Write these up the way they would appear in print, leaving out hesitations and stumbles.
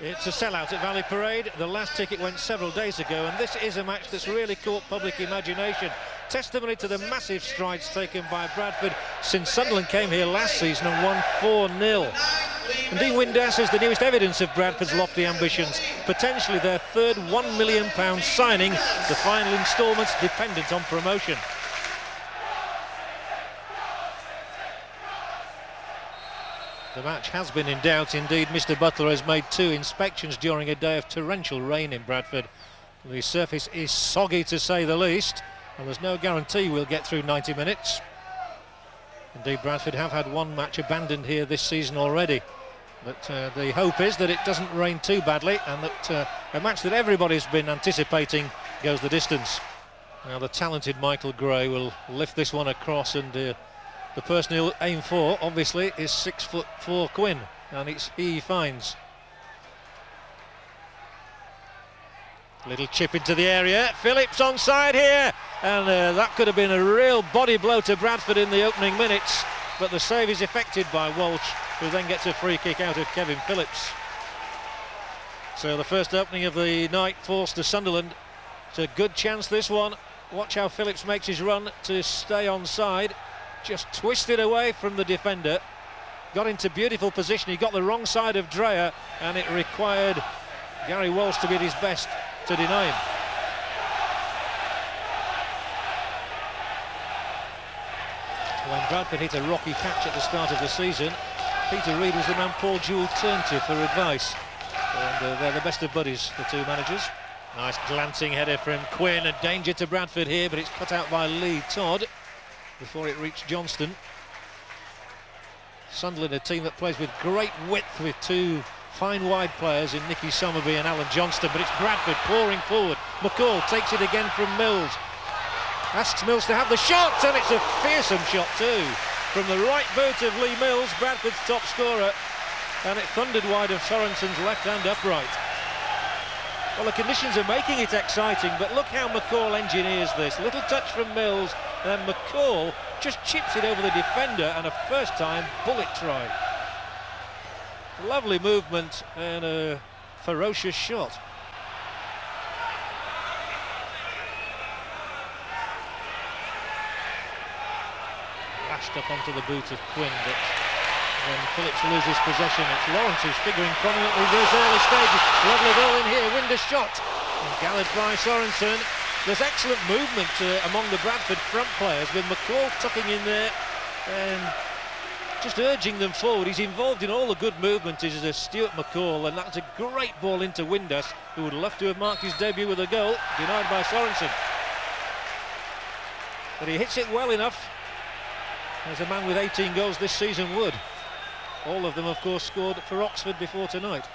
It's a sellout at Valley Parade. The last ticket went several days ago, and this is a match that's really caught public imagination. Testimony to the massive strides taken by Bradford since Sunderland came here last season and won 4-0. And Dean Windass is the newest evidence of Bradford's lofty ambitions, potentially their third £1 million signing, the final instalments dependent on promotion. The match has been in doubt indeed. Mr. Butler has made 2 inspections during a day of torrential rain in Bradford. The surface is soggy to say the least, and there's no guarantee we'll get through 90 minutes. Indeed, Bradford have had 1 match abandoned here this season already. But the hope is that it doesn't rain too badly and that a match that everybody's been anticipating goes the distance. Now the talented Michael Gray will lift this one across, and the person he'll aim for, obviously, is 6'4" Quinn, and it's he finds. Little chip into the area. Phillips onside here, and that could have been a real body blow to Bradford in the opening minutes, but the save is effected by Walsh, who then gets a free kick out of Kevin Phillips. So the first opening of the night falls to Sunderland. It's a good chance, this one. Watch how Phillips makes his run to stay onside. Just twisted away from the defender, got into beautiful position. He got the wrong side of Dreyer, and it required Gary Walsh to be at his best to deny him. When Bradford hit a rocky patch at the start of the season, Peter Reid was the man Paul Jewell turned to for advice, and they're the best of buddies, the 2 managers. Nice glancing header from Quinn, a danger to Bradford here, but it's cut out by Lee Todd before it reached Johnston. Sunderland, a team that plays with great width, with 2 fine wide players in Nicky Somerby and Alan Johnston, but it's Bradford pouring forward. McCall takes it again from Mills, asks Mills to have the shot, and it's a fearsome shot too from the right boot of Lee Mills, Bradford's top scorer, and it thundered wide of Sorensen's left hand upright. Well, the conditions are making it exciting, but look how McCall engineers this. Little touch from Mills, and then McCall just chips it over the defender, and a first-time bullet try. Lovely movement and a ferocious shot. Lashed up onto the boot of Quinn, but when Phillips loses possession, it's Lawrence who's figuring prominently those early stages. Lovely goal in here, Windass shot, and gathered by Sorensen. There's excellent movement among the Bradford front players, with McCall tucking in there and just urging them forward. He's involved in all the good movement, is Stuart McCall, and that's a great ball into Windass, who would love to have marked his debut with a goal, denied by Sorensen. But he hits it well enough, as a man with 18 goals this season would. All of them, of course, scored for Oxford before tonight.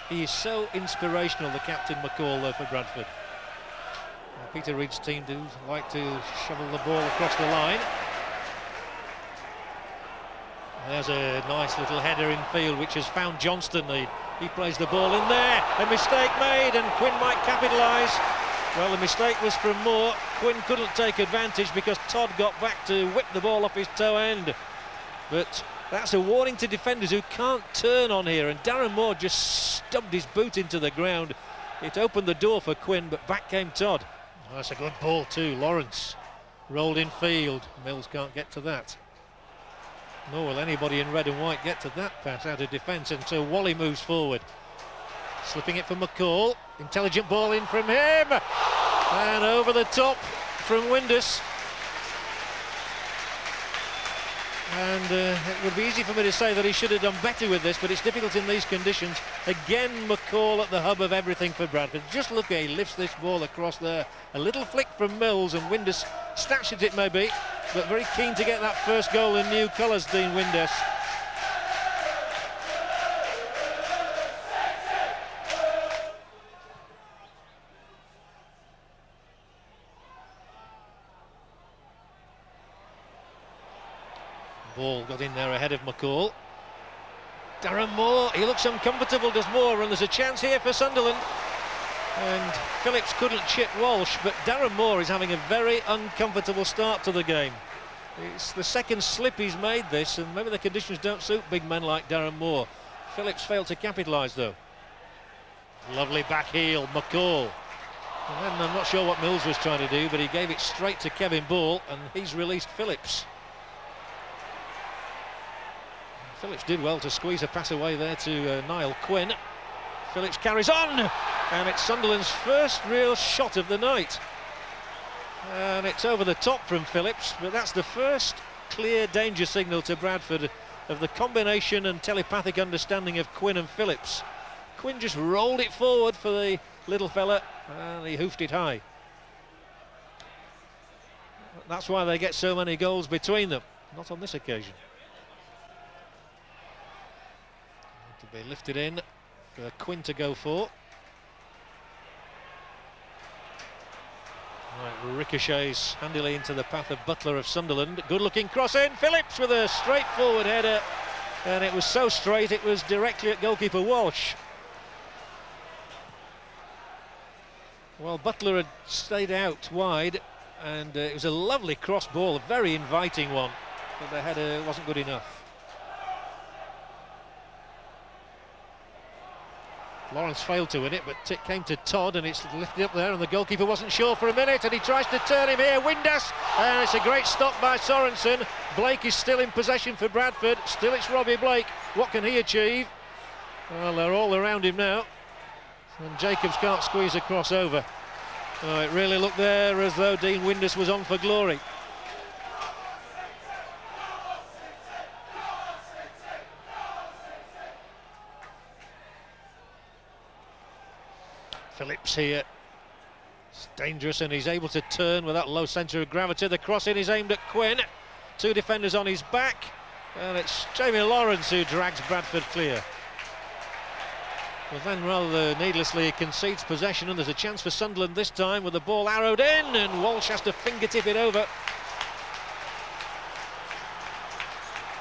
He is so inspirational, the captain McCall, though, for Bradford. Peter Reid's team do like to shovel the ball across the line. There's a nice little header in field which has found Johnston. He plays the ball in there. A mistake made, and Quinn might capitalise. Well, the mistake was from Moore. Quinn couldn't take advantage because Todd got back to whip the ball off his toe end. But that's a warning to defenders who can't turn on here, and Darren Moore just stubbed his boot into the ground. It opened the door for Quinn, but back came Todd. Oh, that's a good ball too. Lawrence rolled in field. Mills can't get to that. Nor will anybody in red and white get to that pass out of defence, and so Wally moves forward. Slipping it for McCall. Intelligent ball in from him. And over the top from Windass. And it would be easy for me to say that he should have done better with this, but it's difficult in these conditions. Again, McCall at the hub of everything for Bradford. Just look, he lifts this ball across there. A little flick from Mills, and Windass snatched it maybe, but very keen to get that first goal in new colours, Dean Windass. Ball got in there ahead of McCall. Darren Moore, he looks uncomfortable, does Moore, and there's a chance here for Sunderland. And Phillips couldn't chip Walsh, but Darren Moore is having a very uncomfortable start to the game. It's the second slip he's made this, and maybe the conditions don't suit big men like Darren Moore. Phillips failed to capitalise though. Lovely back heel, McCall. And then I'm not sure what Mills was trying to do, but he gave it straight to Kevin Ball, and he's released Phillips. Phillips did well to squeeze a pass away there to Niall Quinn. Phillips carries on, and it's Sunderland's first real shot of the night. And it's over the top from Phillips, but that's the first clear danger signal to Bradford of the combination and telepathic understanding of Quinn and Phillips. Quinn just rolled it forward for the little fella, and he hoofed it high. That's why they get so many goals between them. Not on this occasion. To be lifted in for Quinn to go for. Right, ricochets handily into the path of Butler of Sunderland. Good looking cross in. Phillips with a straightforward header, and it was so straight it was directly at goalkeeper Walsh. Well, Butler had stayed out wide, and it was a lovely cross ball, a very inviting one, but the header wasn't good enough. Lawrence failed to win it, but it came to Todd, and it's lifted up there, and the goalkeeper wasn't sure for a minute, and he tries to turn him here. Windass, and it's a great stop by Sorensen. Blake is still in possession for Bradford. Still it's Robbie Blake. What can he achieve? Well, they're all around him now, and Jacobs can't squeeze a cross over. Oh, it really looked there as though Dean Windass was on for glory. Phillips here, it's dangerous, and he's able to turn with that low centre of gravity. The cross in is aimed at Quinn, two defenders on his back, and it's Jamie Lawrence who drags Bradford clear. But then rather needlessly concedes possession, and there's a chance for Sunderland this time with the ball arrowed in, and Walsh has to fingertip it over.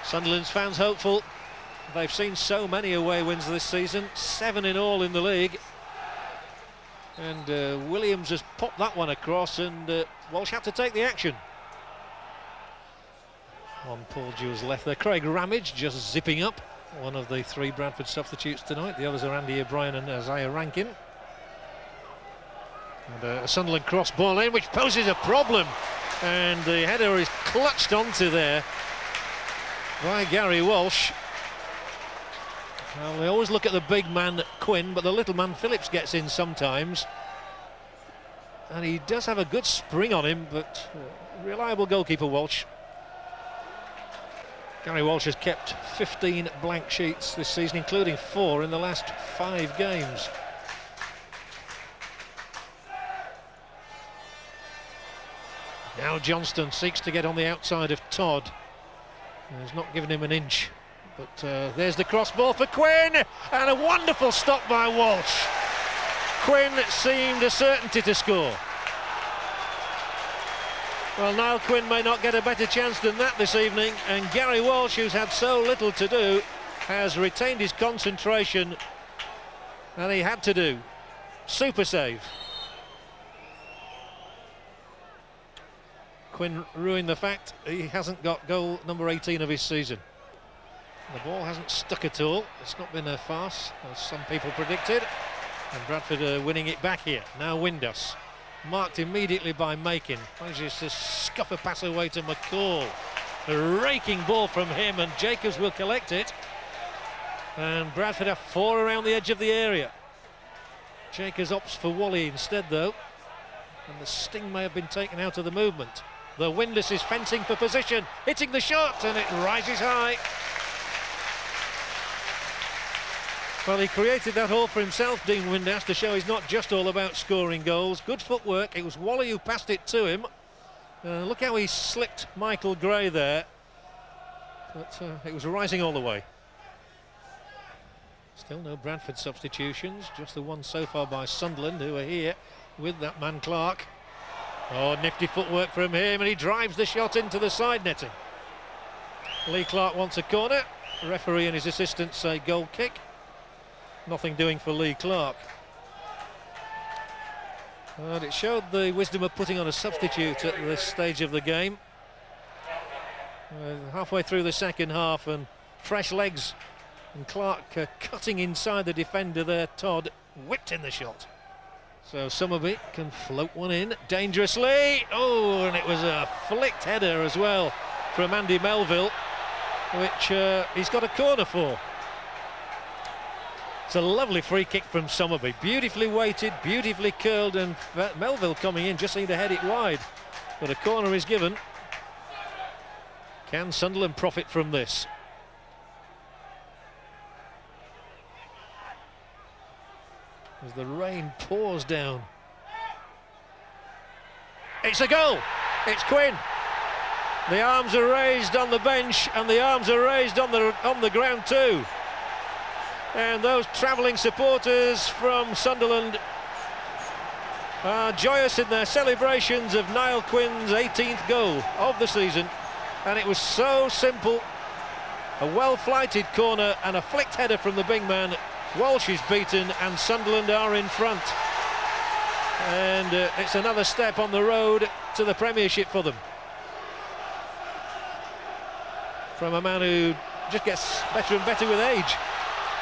Sunderland's fans hopeful. They've seen so many away wins this season, 7 in all in the league. And Williams has popped that one across, and Walsh had to take the action. On Paul Jewell's left there, Craig Ramage just zipping up, one of the 3 Bradford substitutes tonight. The others are Andy O'Brien and Isaiah Rankin. And a Sunderland cross ball in, which poses a problem, and the header is clutched onto there by Gary Walsh. Well, they always look at the big man Quinn, but the little man Phillips gets in sometimes, and he does have a good spring on him, but reliable goalkeeper Walsh. Gary Walsh has kept 15 blank sheets this season, including 4 in the last 5 games. Now Johnston seeks to get on the outside of Todd. He's not given him an inch. But there's the cross ball for Quinn, and a wonderful stop by Walsh. Quinn seemed a certainty to score. Well, Niall Quinn may not get a better chance than that this evening, and Gary Walsh, who's had so little to do, has retained his concentration, and he had to do. Super save. Quinn ruined the fact he hasn't got goal number 18 of his season. The ball hasn't stuck at all. It's not been a farce, as some people predicted. And Bradford are winning it back here. Now Windass, marked immediately by Makin. Manages to scuff a pass away to McCall. A raking ball from him, and Jacobs will collect it. And Bradford have 4 around the edge of the area. Jacobs opts for Wally instead, though. And the sting may have been taken out of the movement. The Windass is fencing for position, hitting the shot, and it rises high. Well, he created that hole for himself, Dean Windass, to show he's not just all about scoring goals. Good footwork. It was Wally who passed it to him. Look how he slipped Michael Gray there. But it was rising all the way. Still no Bradford substitutions, just the one so far by Sunderland, who are here with that man Clark. Oh, nifty footwork from him, and he drives the shot into the side netting. Lee Clark wants a corner. The referee and his assistants say goal kick. Nothing doing for Lee Clark. And it showed the wisdom of putting on a substitute at this stage of the game. Halfway through the second half, and fresh legs And Clark cutting inside the defender there. Todd whipped in the shot. So Summerby can float one in dangerously. Oh, and it was a flicked header as well from Andy Melville, which he's got a corner for. It's a lovely free kick from Summerby, beautifully weighted, beautifully curled, and Melville coming in just seemed to head it wide, but a corner is given. Can Sunderland profit from this? As the rain pours down. It's a goal. It's Quinn. The arms are raised on the bench, and the arms are raised on the ground too. And those travelling supporters from Sunderland are joyous in their celebrations of Niall Quinn's 18th goal of the season. And it was so simple. A well-flighted corner and a flicked header from the big man. Walsh is beaten and Sunderland are in front. And it's another step on the road to the Premiership for them. From a man who just gets better and better with age.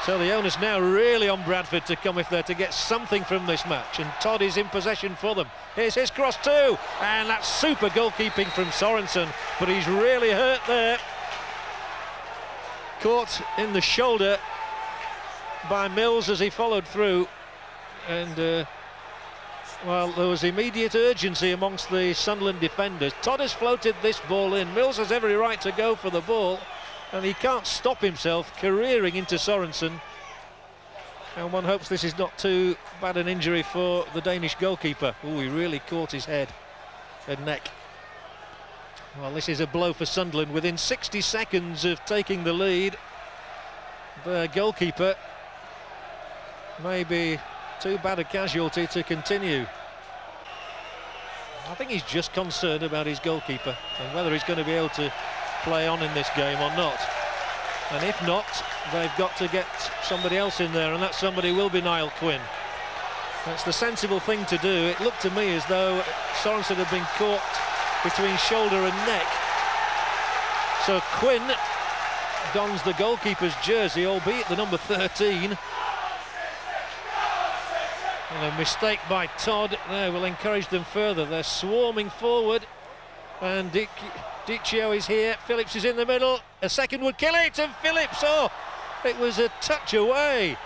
So the onus now really on Bradford to come if they're to get something from this match, and Todd is in possession for them. Here's his cross too, and that's super goalkeeping from Sorensen, but he's really hurt there. Caught in the shoulder by Mills as he followed through, and well, there was immediate urgency amongst the Sunderland defenders. Todd has floated this ball in. Mills has every right to go for the ball, and he can't stop himself careering into Sorensen. And one hopes this is not too bad an injury for the Danish goalkeeper. Oh, he really caught his head and neck. Well, this is a blow for Sunderland. Within 60 seconds of taking the lead, the goalkeeper may be too bad a casualty to continue. I think he's just concerned about his goalkeeper and whether he's going to be able to play on in this game or not. And if not, they've got to get somebody else in there, and that somebody will be Niall Quinn. That's the sensible thing to do. It looked to me as though Sorensen had been caught between shoulder and neck. So Quinn dons the goalkeeper's jersey, albeit the number 13. And a mistake by Todd there will encourage them further. They're swarming forward, and Dicchio is here. Phillips is in the middle. A second would kill it, and Phillips, oh, it was a touch away.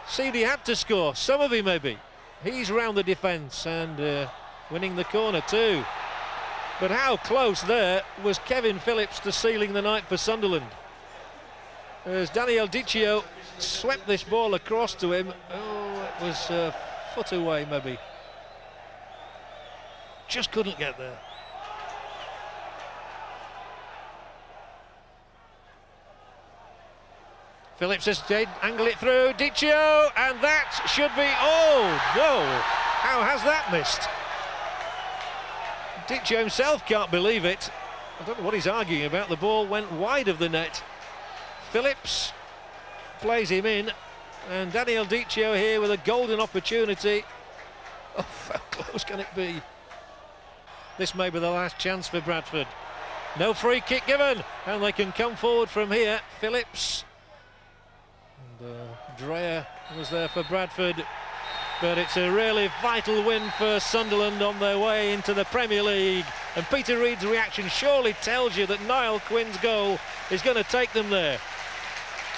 Seemed he had to score. Summerby maybe. He's round the defence and winning the corner too. But how close there was Kevin Phillips to sealing the night for Sunderland. As Daniel Dicchio swept this ball across to him. Oh, it was a foot away maybe. Just couldn't get there. Phillips has angled it through, Dicchio, and that should be, oh no, how has that missed? Dicchio himself can't believe it. I don't know what he's arguing about, the ball went wide of the net. Phillips plays him in, and Daniel Dicchio here with a golden opportunity. Oh, how close can it be? This may be the last chance for Bradford. No free kick given, and they can come forward from here. Phillips. Dreyer was there for Bradford, but it's a really vital win for Sunderland on their way into the Premier League. And Peter Reid's reaction surely tells you that Niall Quinn's goal is going to take them there.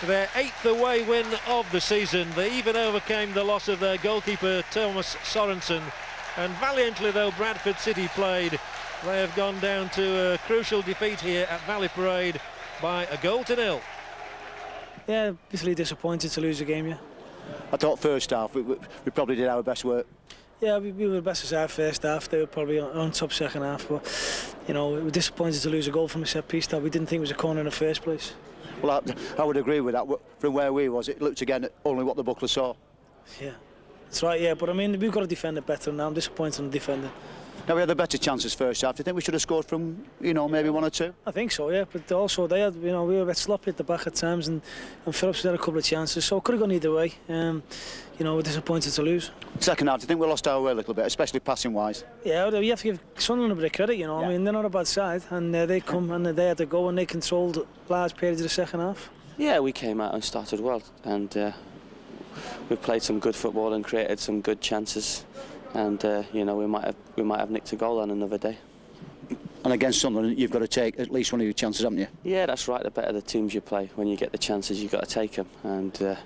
Their 8th away win of the season. They even overcame the loss of their goalkeeper Thomas Sorensen, and valiantly though Bradford City played, they have gone down to a crucial defeat here at Valley Parade by 1-0. Yeah, obviously disappointed to lose the game, yeah. I thought first half we probably did our best work. Yeah, we were the best as our first half. They were probably on top second half, but you know, we were disappointed to lose a goal from a set piece that we didn't think was a corner in the first place. Well, I would agree with that. From where we was, it looked again only what the buckler saw. Yeah, that's right. Yeah, but I mean, we've got to defend it better now. I'm disappointed in defending. Now we had the better chances first half. Do you think we should have scored from, you know, maybe 1 or 2? I think so, yeah. But also they had, you know, we were a bit sloppy at the back at times, and Phillips had a couple of chances, so it could have gone either way. You know, we're disappointed to lose. Second half, do you think we lost our way a little bit, especially passing wise? Yeah, you have to give Sunderland a bit of credit, you know. Yeah. I mean, they're not a bad side, and they come and they had to go, and they controlled large periods of the second half. Yeah, we came out and started well, and we played some good football and created some good chances, and you know, we might have nicked a goal on another day. And against Sunderland, you've got to take at least one of your chances, haven't you? Yeah, that's right. The better the teams you play, when you get the chances, you've got to take them. And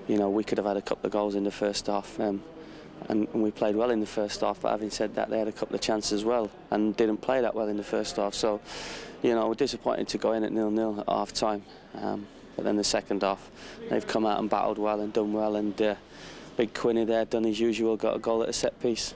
you know, we could have had a couple of goals in the first half, and we played well in the first half. But having said that, they had a couple of chances as well, and didn't play that well in the first half. So, you know, we're disappointed to go in at 0-0 at half time. But then the second half, they've come out and battled well and done well. And Big Quinny there, done his usual, got a goal at a set piece.